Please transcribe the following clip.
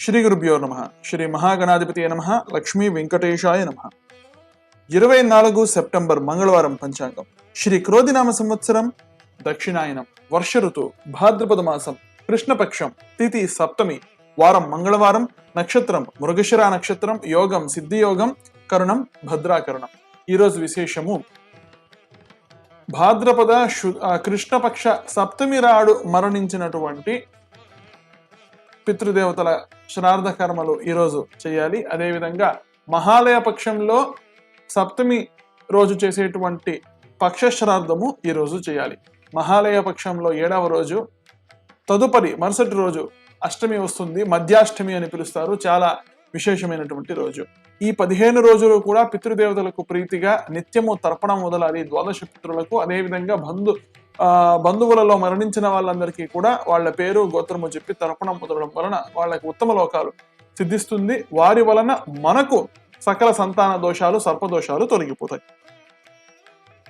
శ్రీ గురుభ్యో నమః. శ్రీ మహాగణాధిపతియే నమః. లక్ష్మీ వెంకటేశాయ నమః. 24 సెప్టెంబర్ మంగళవారం పంచాంగం. శ్రీ క్రోధినామ సంవత్సరం, దక్షిణాయనం, వర్ష ఋతువు, భాద్రపద మాసం, కృష్ణపక్షం, తిథి సప్తమి, వారం మంగళవారం, నక్షత్రం మృగశిర నక్షత్రం, యోగం సిద్ధియోగం, కరణం భద్రాకరణం. ఈరోజు విశేషము భాద్రపద కృష్ణపక్ష సప్తమి రాడు మరణించినటువంటి పితృదేవతల శ్రాద్ధ కర్మలు ఈరోజు చేయాలి. అదేవిధంగా మహాలయ పక్షంలో సప్తమి రోజు చేసేటువంటి పక్ష శ్రాద్ధము ఈరోజు చేయాలి. మహాలయ పక్షంలో 7వ రోజు, తదుపరి మరుసటి రోజు అష్టమి వస్తుంది, మధ్యాష్టమి అని పిలుస్తారు. చాలా విశేషమైనటువంటి రోజు. ఈ 15 రోజులు కూడా పితృదేవతలకు ప్రీతిగా నిత్యము తర్పణం మొదలాలి ద్వాదశ పితృలకు. అదేవిధంగా బంధువులలో మరణించిన వాళ్ళందరికీ కూడా వాళ్ళ పేరు గోత్రము చెప్పి తర్పణం మొదలడం వలన వాళ్ళకి ఉత్తమ లోకాలు సిద్ధిస్తుంది. వారి వలన మనకు సకల సంతాన దోషాలు, సర్పదోషాలు తొలగిపోతాయి.